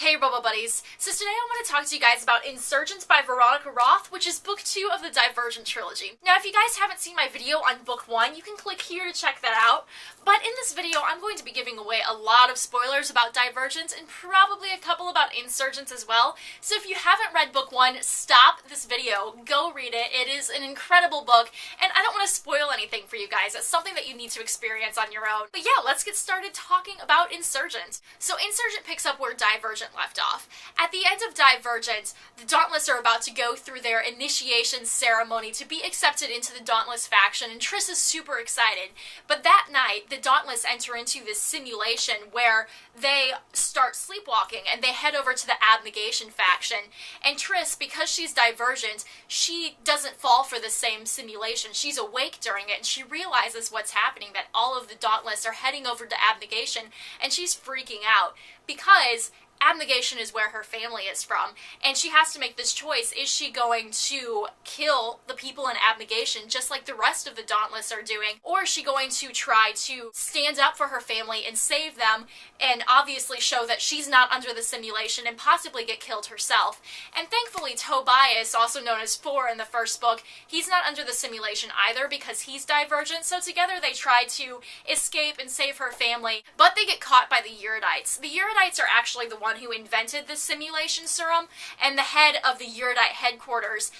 Hey Robo-Buddies. So today I want to talk to you guys about Insurgent by Veronica Roth, which is book 2 of the Divergent trilogy. Now if you guys haven't seen my video on book 1, you can click here to check that out. But in this video I'm going to be giving away a lot of spoilers about Divergent and probably a couple about Insurgent as well. So if you haven't read book 1, stop this video, go read it. It is an incredible book and I don't want to spoil anything for you guys. It's something that you need to experience on your own. But yeah, let's get started talking about Insurgent. So Insurgent picks up where Divergent left off. At the end of Divergent, the Dauntless are about to go through their initiation ceremony to be accepted into the Dauntless faction, and Triss is super excited. But that night, the Dauntless enter into this simulation where they start sleepwalking and they head over to the Abnegation faction. And Triss, because she's Divergent, she doesn't fall for the same simulation. She's awake during it and she realizes what's happening, that all of the Dauntless are heading over to Abnegation, and she's freaking out because Abnegation is where her family is from, and she has to make this choice. Is she going to kill the people in Abnegation just like the rest of the Dauntless are doing, or is she going to try to stand up for her family and save them and obviously show that she's not under the simulation and possibly get killed herself? And thankfully Tobias, also known as 4 in the first book, he's not under the simulation either because he's Divergent, so together they try to escape and save her family, but they get caught by the Erudites. The Erudites are actually the one who invented this simulation serum, and the head of the Erudite headquarters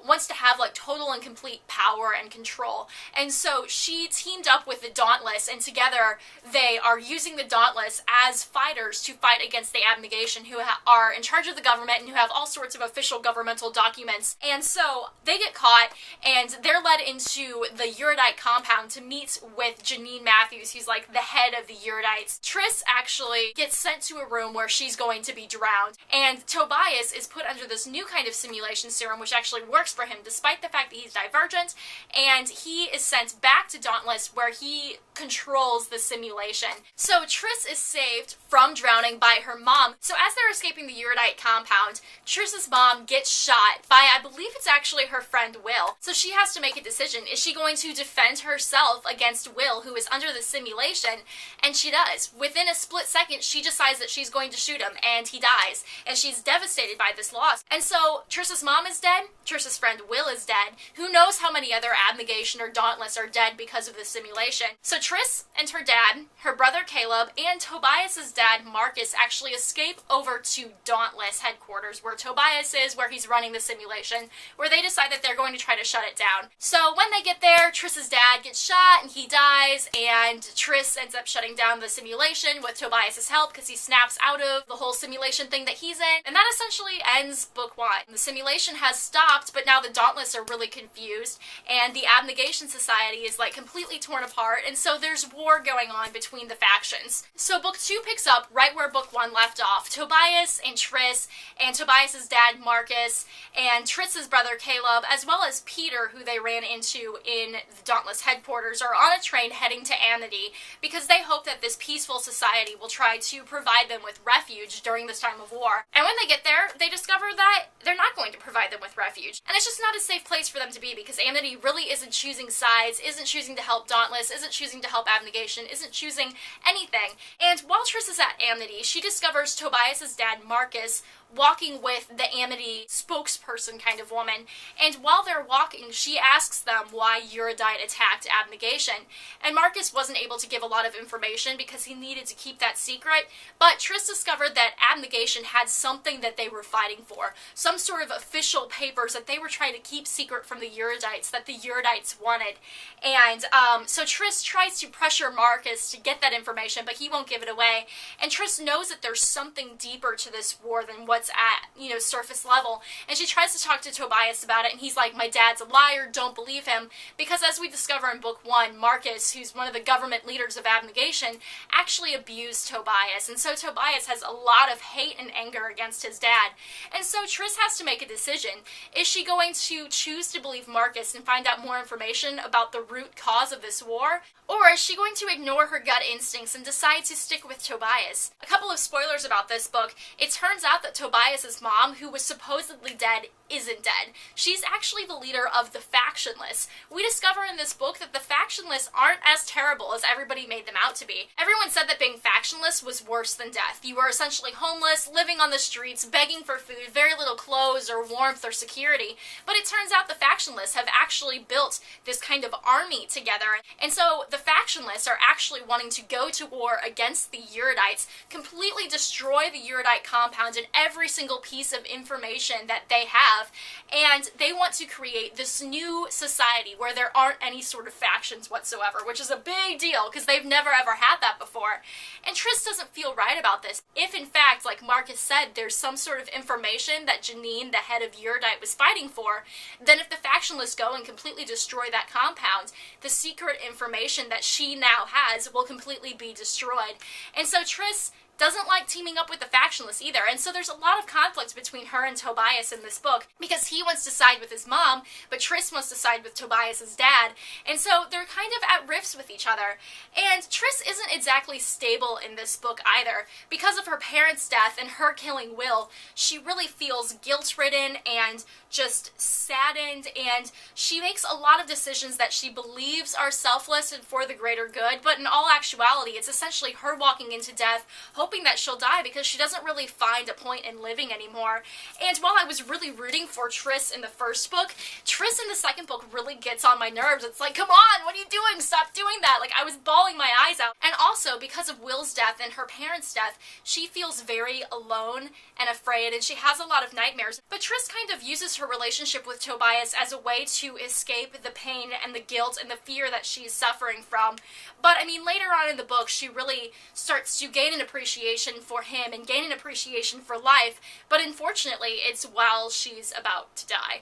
wants to have like total and complete power and control. And so she teamed up with the Dauntless, and together they are using the Dauntless as fighters to fight against the Abnegation, who are in charge of the government and who have all sorts of official governmental documents. And so they get caught and they're led into the Erudite compound to meet with Janine Matthews, who's like the head of the Erudites. Triss actually gets sent to a room where she's going to be drowned, and Tobias is put under this new kind of simulation serum which actually works for him despite the fact that he's Divergent, and he is sent back to Dauntless where he controls the simulation. So Triss is saved from drowning by her mom. So as they're escaping the Erudite compound, Triss's mom gets shot by, I believe it's actually her friend Will. So she has to make a decision. Is she going to defend herself against Will, who is under the simulation? And she does. Within a split second, she decides that she's going to shoot him, and he dies. And she's devastated by this loss. And so Triss's mom is dead, Triss's friend Will is dead. Who knows how many other Abnegation or Dauntless are dead because of the simulation. So Triss and her dad, her brother Caleb, and Tobias's dad Marcus actually escape over to Dauntless headquarters, where Tobias is, where he's running the simulation, where they decide that they're going to try to shut it down. So when they get there, Triss's dad gets shot and he dies, and Triss ends up shutting down the simulation with Tobias's help because he snaps out of the whole simulation thing that he's in. And that essentially ends book 1. The simulation has stopped, but now the Dauntless are really confused, and the Abnegation Society is like completely torn apart, and so there's war going on between the factions. So book 2 picks up right where book 1 left off. Tobias and Triss, and Tobias's dad Marcus, and Triss's brother Caleb, as well as Peter, who they ran into in the Dauntless headquarters, are on a train heading to Amity because they hope that this peaceful society will try to provide them with refuge during this time of war. And when they get there, they discover that they're not going to provide them with refuge. And it's just not a safe place for them to be because Amity really isn't choosing sides, isn't choosing to help Dauntless, isn't choosing to help Abnegation, isn't choosing anything. And while Triss is at Amity, she discovers Tobias's dad Marcus walking with the Amity spokesperson kind of woman, and while they're walking, she asks them why Erudite attacked Abnegation, and Marcus wasn't able to give a lot of information because he needed to keep that secret, but Triss discovered that Abnegation had something that they were fighting for, some sort of official papers that they were trying to keep secret from the Erudites that the Erudites wanted, and so Triss tries to pressure Marcus to get that information, but he won't give it away, and Triss knows that there's something deeper to this war than what's at, surface level, and she tries to talk to Tobias about it, and he's like, my dad's a liar, don't believe him, because as we discover in book 1, Marcus, who's one of the government leaders of Abnegation, actually abused Tobias, and so Tobias has a lot of hate and anger against his dad, and so Triss has to make a decision. Is she going to choose to believe Marcus and find out more information about the root cause of this war, or is she going to ignore her gut instincts and decide to stick with Tobias? A couple of spoilers about this book. It turns out that Tobias's mom, who was supposedly dead, isn't dead. She's actually the leader of the Factionless. We discover in this book that the Factionless aren't as terrible as everybody made them out to be. Everyone said that being factionless was worse than death. You were essentially essentially homeless, living on the streets, begging for food, very little clothes or warmth or security. But it turns out the factionless have actually built this kind of army together. And so the factionless are actually wanting to go to war against the Erudites, completely destroy the Erudite compound and every single piece of information that they have. And they want to create this new society where there aren't any sort of factions whatsoever, which is a big deal because they've never ever had that before. And Triss doesn't feel right about this. If in fact, like Marcus said, there's some sort of information that Janine, the head of Erudite, was fighting for, then if the factionless go and completely destroy that compound, the secret information that she now has will completely be destroyed. And so Triss doesn't like teaming up with the factionless either, and so there's a lot of conflict between her and Tobias in this book, because he wants to side with his mom, but Triss wants to side with Tobias's dad, and so they're kind of at rifts with each other. And Triss isn't exactly stable in this book either. Because of her parents' death and her killing Will, she really feels guilt-ridden and just saddened, and she makes a lot of decisions that she believes are selfless and for the greater good, but in all actuality, it's essentially her walking into death, hoping that she'll die because she doesn't really find a point in living anymore. And while I was really rooting for Triss in the first book, Triss in the second book really gets on my nerves. It's like, come on, what are you doing? Stop doing that. Like, I was bawling my eyes out. And also, because of Will's death and her parents' death, she feels very alone and afraid, and she has a lot of nightmares. But Triss kind of uses her relationship with Tobias as a way to escape the pain and the guilt and the fear that she's suffering from. But, I mean, later on in the book, she really starts to gain an appreciation for him and gain an appreciation for life, but unfortunately, it's while she's about to die.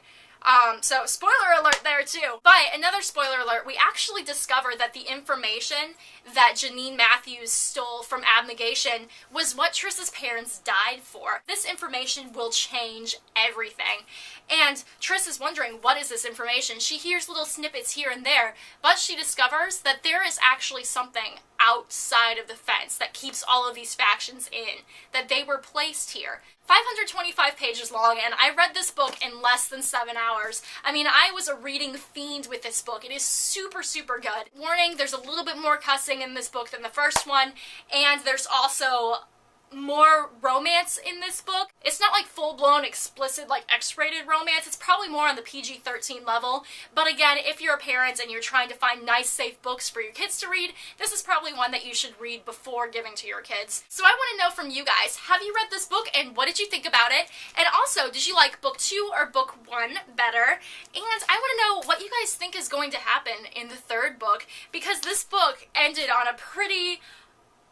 So spoiler alert there too. But another spoiler alert, we actually discover that the information that Janine Matthews stole from Abnegation was what Triss's parents died for. This information will change everything. And Triss is wondering, what is this information? She hears little snippets here and there, but she discovers that there is actually something outside of the fence that keeps all of these factions in, that they were placed here. 525 pages long, and I read this book in less than 7 hours. I mean, I was a reading fiend with this book. It is super, super good. Warning, there's a little bit more cussing in this book than the first one, and there's also more romance in this book. It's not like full-blown explicit, like X-rated romance. It's probably more on the PG-13 level. But again, if you're a parent and you're trying to find nice, safe books for your kids to read, this is probably one that you should read before giving to your kids. So I want to know from you guys, have you read this book and what did you think about it? And also, did you like book 2 or book 1 better? And I want to know what you guys think is going to happen in the third book, because this book ended on a pretty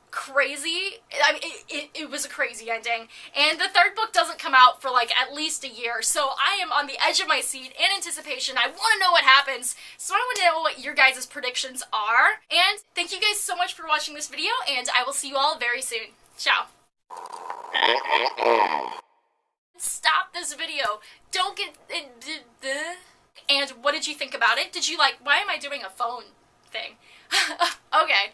crazy, I mean, it was a crazy ending, and the third book doesn't come out for like at least a year, so I am on the edge of my seat in anticipation. I want to know what happens, so I want to know what your guys' predictions are. And thank you guys so much for watching this video, and I will see you all very soon. Ciao. Stop this video. Don't get... And what did you think about it? Did you like... Why am I doing a phone thing? Okay.